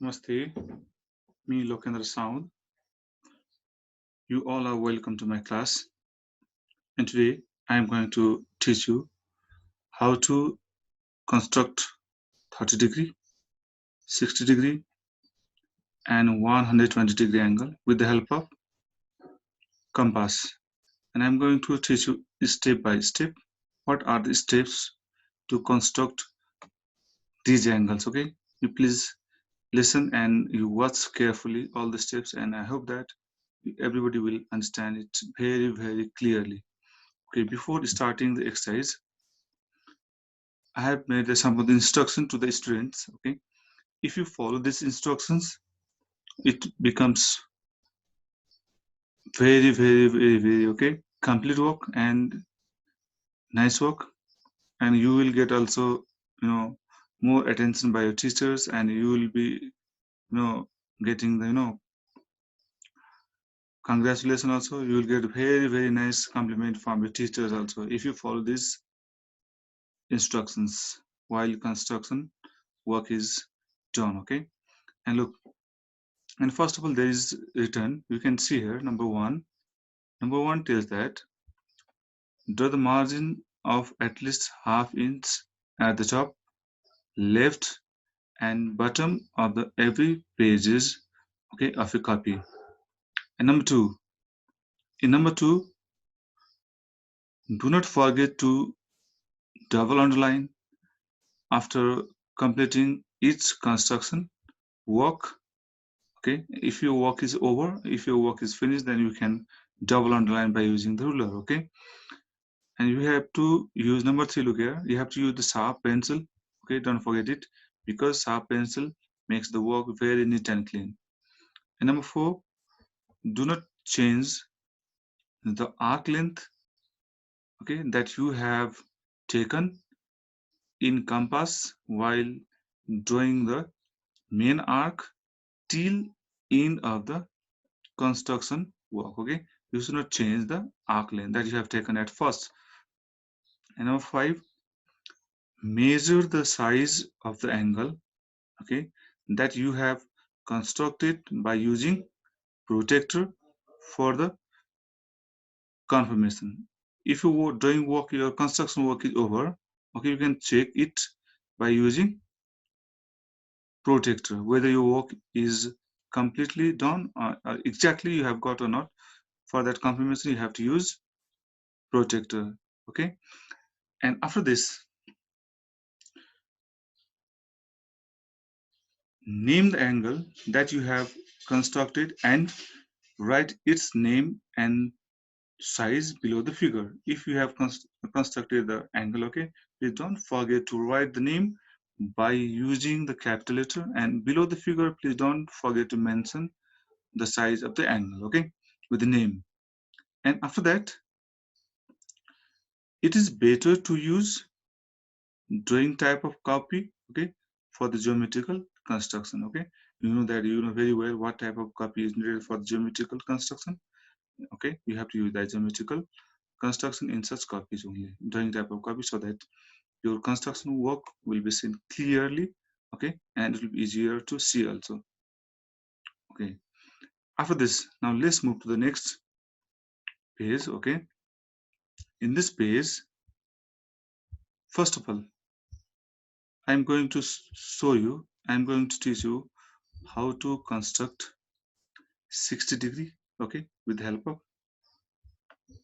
Namaste, me Lokendra Sound. You all are welcome to my class. And today I am going to teach you how to construct 30 degree, 60 degree, and 120-degree angle with the help of compass. And I'm going to teach you step by step what are the steps to construct these angles. Okay, you please listen and you watch carefully all the steps, and I hope that everybody will understand it very clearly. Okay, before starting the exercise, I have made some of the instruction to the students. Okay, if you follow these instructions, it becomes very okay, complete work and nice work, and you will get also more attention by your teachers, and you will be getting the congratulations also. You will get very nice compliment from your teachers also if you follow these instructions while construction work is done. Okay, and look, and first of all there is written, you can see here, number one tells that draw the margin of at least half inch at the top left and bottom of the every pages, okay, of a copy. And number two, do not forget to double underline after completing each construction work. Okay, if your work is over, if your work is finished, then you can double underline by using the ruler. Okay, and you have to use number 3. Look here, you have to use the sharp pencil. Okay, don't forget it, because sharp pencil makes the work very neat and clean. And number 4, do not change the arc length, okay, that you have taken in compass while drawing the main arc till end of the construction work. Okay, you should not change the arc length that you have taken at first. And number 5, measure the size of the angle, okay, that you have constructed by using protractor for the confirmation. If your drawing work, your construction work is over, okay, you can check it by using protractor whether your work is completely done or exactly you have got or not. For that confirmation you have to use protractor. Okay, and after this, name the angle that you have constructed and write its name and size below the figure. If you have constructed the angle, okay, please don't forget to write the name by using the capital letter, and below the figure please don't forget to mention the size of the angle, okay, with the name. And after that, it is better to use drawing type of copy, okay, for the geometrical construction. Okay, you know that, you know very well what type of copy is needed for the geometrical construction. Okay, you have to use the geometrical construction in such copies only, drawing type of copy, so that your construction work will be seen clearly, okay, and it will be easier to see also. Okay, after this, now let's move to the next page. Okay, in this page, first of all, I'm going to show you, I'm going to teach you how to construct 60 degree, okay, with the help of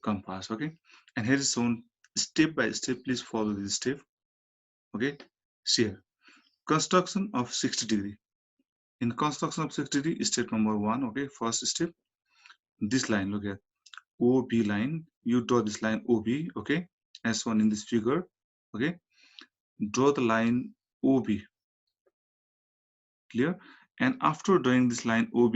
compass. Okay, and here is shown step by step. Please follow this step. Okay, see here, construction of 60 degree. In construction of 60 degree, step number 1, okay, first step, this line, look at OB line, you draw this line OB, okay, as shown in this figure. Okay, draw the line OB, clear? And after drawing this line OB,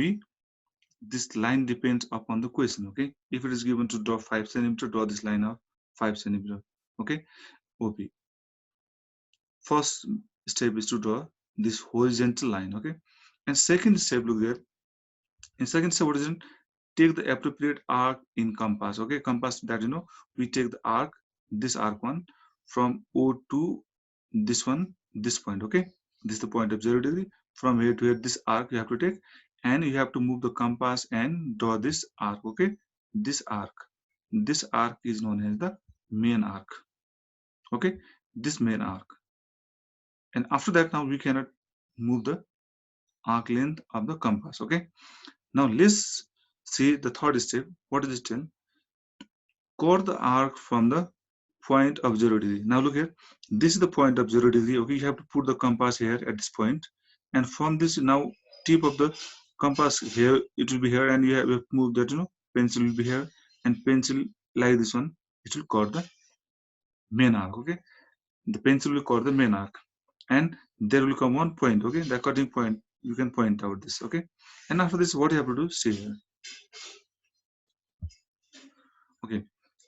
this line depends upon the question. Okay, if it is given to draw 5 centimeter, draw this line of 5 centimeter. Okay, OB. First step is to draw this horizontal line. Okay, and second step, look here, in second step, what is it? Take the appropriate arc in compass. Okay, compass that, we take the arc, this arc one, from O to this one, this point. Okay, This is the point of 0 degree. From here to here, this arc you have to take, and you have to move the compass and draw this arc. Okay, this arc is known as the main arc. Okay, this main arc. And after that, now we cannot move the arc length of the compass. Okay, now let's see the third step. What is it tell? Chord the arc from the point of 0 degree. Now look here, this is the point of 0 degree. Okay, you have to put the compass here at this point, and from this now tip of the compass here, it will be here, and you have to move that, pencil will be here, and pencil like this one, it will chord the main arc. Okay, the pencil will chord the main arc, and there will come one point. Okay, the cutting point, you can point out this. Okay, and after this, what you have to do, see here. Okay,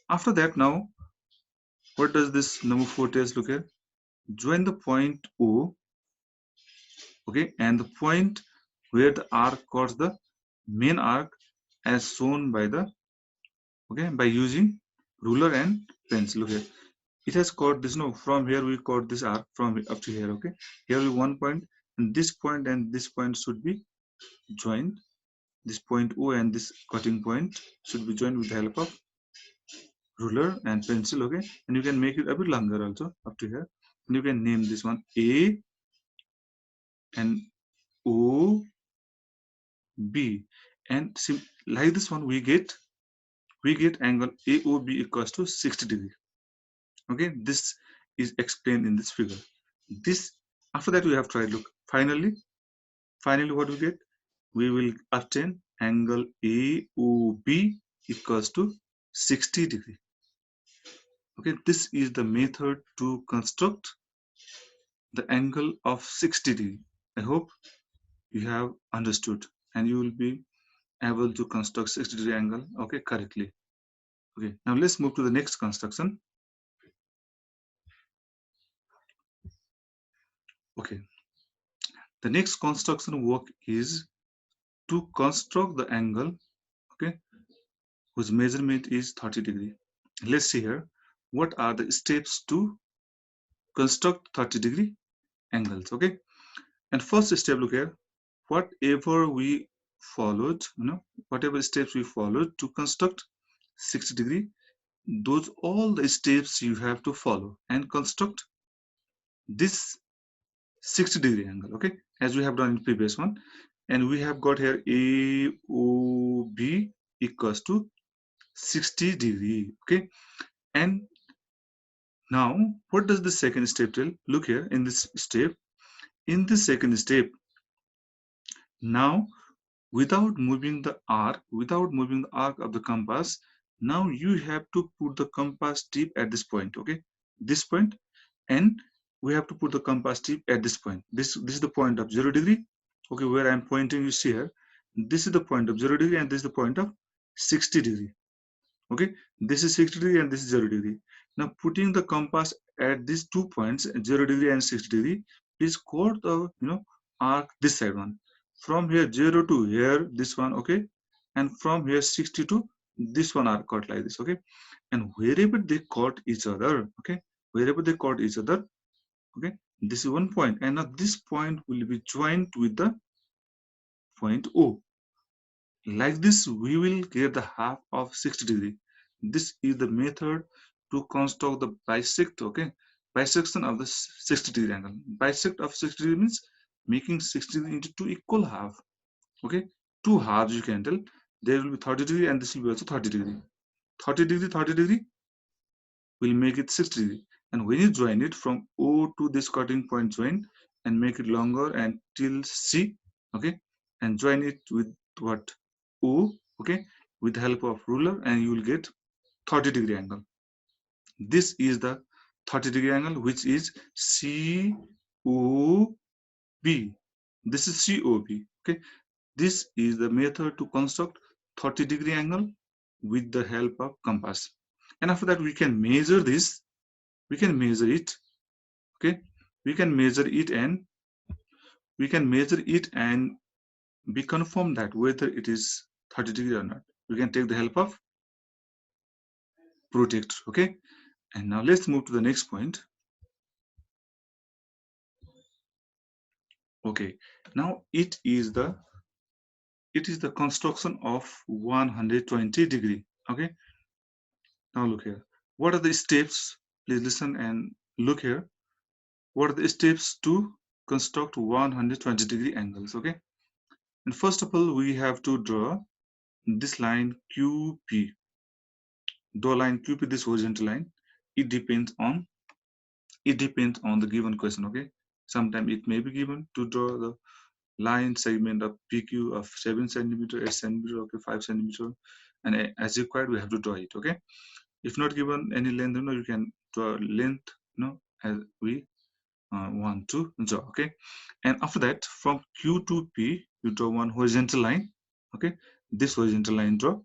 after that, now what does this number 4 tells? Look here, join the point O, okay, and the point where the arc chords the main arc as shown by the, okay, by using ruler and pencil. Okay, it has chord this, no, from here we chord this arc from up to here. Okay, here we one point, and this point should be joined. This point O and this cutting point should be joined with the help of ruler and pencil. Okay, and you can make it a bit longer also up to here, and you can name this one A and O B, and like this one we get angle AOB equals to 60 degree. Okay, this is explained in this figure. This, after that, we have tried. Look, finally what we get, we will obtain angle AOB equals to 60 degree. Okay, this is the method to construct the angle of 60 degree. I hope you have understood, and you will be able to construct 60-degree angle, okay, correctly. Okay, now let's move to the next construction. Okay, the next construction work is to construct the angle, okay, whose measurement is 30 degree. Let's see here, what are the steps to construct 30 degree angles. Okay, and first step, look here, whatever we followed, whatever steps we followed to construct 60 degree, those all the steps you have to follow and construct this 60-degree angle. Okay, as we have done in previous one, and we have got here AOB equals to 60 degree. Okay, and now what does the second step tell? Look here, in this second step, now without moving the arc of the compass, now you have to put the compass tip at this point. Okay, this point, and we have to put the compass tip at this point. This is the point of 0 degree. Okay, where I'm pointing, you see here, this is the point of 0 degree, and this is the point of 60 degree. Okay, this is 60 degree and this is 0 degree. Now putting the compass at these 2 points, 0 degree and 60 degree, please chord the arc this side one. From here 0 to here, this one. Okay, and from here 60 to this one are cut like this. Okay, and wherever they cut each other, okay, wherever they cut each other, okay, this is one point, and now this point will be joined with the point O. Like this, we will get the half of 60 degree. This is the method to construct the bisect. Okay, bisection of the 60 degree angle. Bisect of 60 degree means making 60 degree into two equal half. Okay, two halves you can tell. There will be 30 degree and this will be also 30 degree. 30 degree will make it 60 degree. And when you join it from O to this cutting point, join and make it longer and till C. Okay, and join it with what? O. Okay, with the help of ruler, and you will get 30 degree angle. This is the 30 degree angle, which is COB. This is COB. Okay, this is the method to construct 30 degree angle with the help of compass. And after that, we can measure this. We can measure it. Okay, we can measure it and be confirmed that whether it is 30 degree or not. We can take the help of protractor. Okay, and now let's move to the next point. Okay, now it is the construction of 120 degree. Okay, now look here. What are the steps? Please listen and look here. What are the steps to construct 120-degree angles? Okay, and first of all, we have to draw this line QP. Draw line QP, this horizontal line. It depends on the given question. Okay, sometimes it may be given to draw the line segment of PQ of 7 centimeter, 8 centimeter, okay, 5 centimeter, and as required we have to draw it. Okay, if not given any length, you can draw length, as we want to draw. Okay, and after that, from Q to P, you draw one horizontal line. Okay, this horizontal line draw.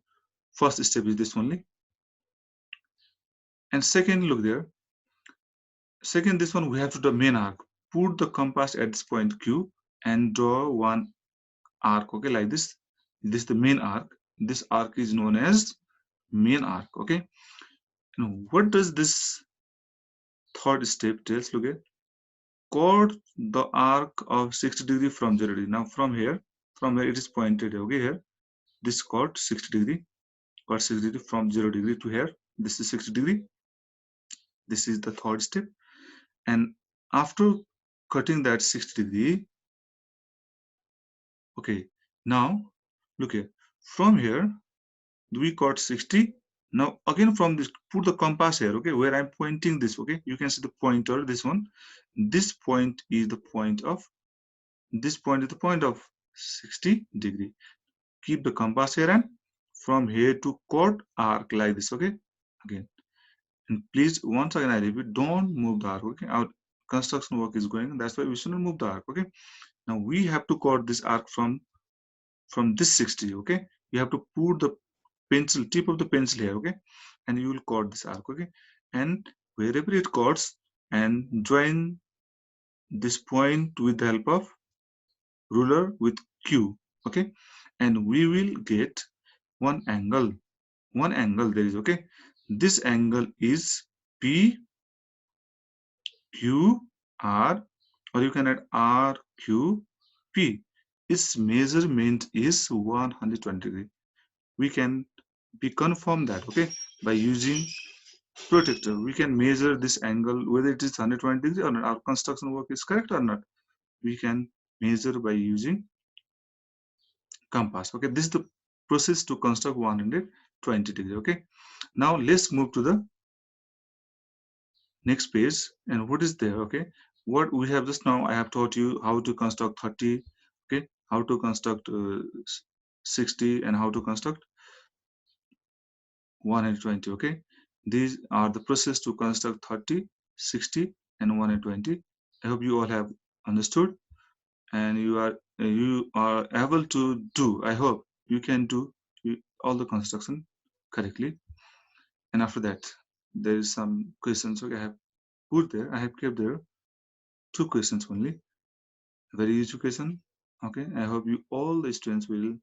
First step is this only, and second, look there. Second, this one we have to draw main arc. Put the compass at this point Q and draw one arc. Okay, like this. This is the main arc. This arc is known as main arc. Okay, now what does this third step tells? Look at, chord the arc of 60 degree from 0 degree. Now from here it is pointed. Okay, here this chord 60 degree, chord 60 degree from 0 degree to here. This is 60 degree. This is the third step, and after cutting that 60 degree, okay, now look here. From here we got 60. Now again from this, put the compass here, okay, where I'm pointing this. Okay, you can see the pointer, this one. This point is the point of 60 degree. Keep the compass here, and from here to chord arc like this. Okay, again, and please, once again I repeat, don't move the arc. Okay, our construction work is going, that's why we shouldn't move the arc. Okay, now we have to chord this arc from this 60. Okay, you have to put the pencil, tip of the pencil here. Okay, and you will chord this arc. Okay, and wherever it chords, and join this point with the help of ruler with Q. Okay, and we will get one angle there is. Okay, this angle is P Q R, or you can add R Q P. Its measurement is 120 degree. We can be confirm that, okay, by using protractor. We can measure this angle whether it is 120 degree or not, our construction work is correct or not. We can measure by using compass. Okay, this is the process to construct 120 degree. Okay, now let's move to the next page. And what is there? Okay, what we have just now, I have taught you how to construct 30. Okay, how to construct 60, and how to construct 120. Okay, these are the process to construct 30, 60, and 120. I hope you all have understood, and you are able to do. I hope you can do all the construction correctly. And after that, there is some questions. Okay, I have put there. I have kept there two questions only. Very easy question. Okay, I hope you all the students will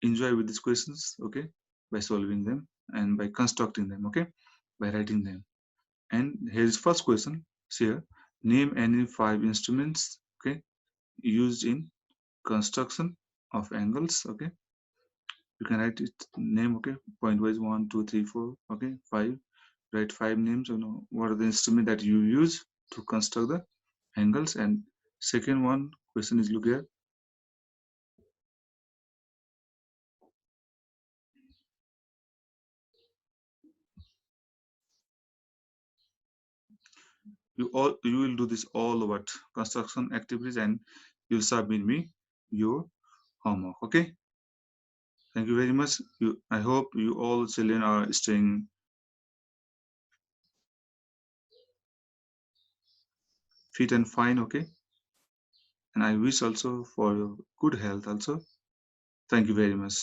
enjoy with these questions. Okay, by solving them and by constructing them. Okay, by writing them. And here is first question. Here, name any 5 instruments, okay, used in construction of angles. Okay, you can write it name. Okay, point wise, 1 2 3 4. Okay, 5. Write 5 names. What are the instrument that you use to construct the angles. And second one question is, look here. You will do this all about construction activities, and you'll submit me your homework. Okay, thank you very much. I hope you all children are staying fit and fine. Okay, and I wish also for your good health also. Thank you very much.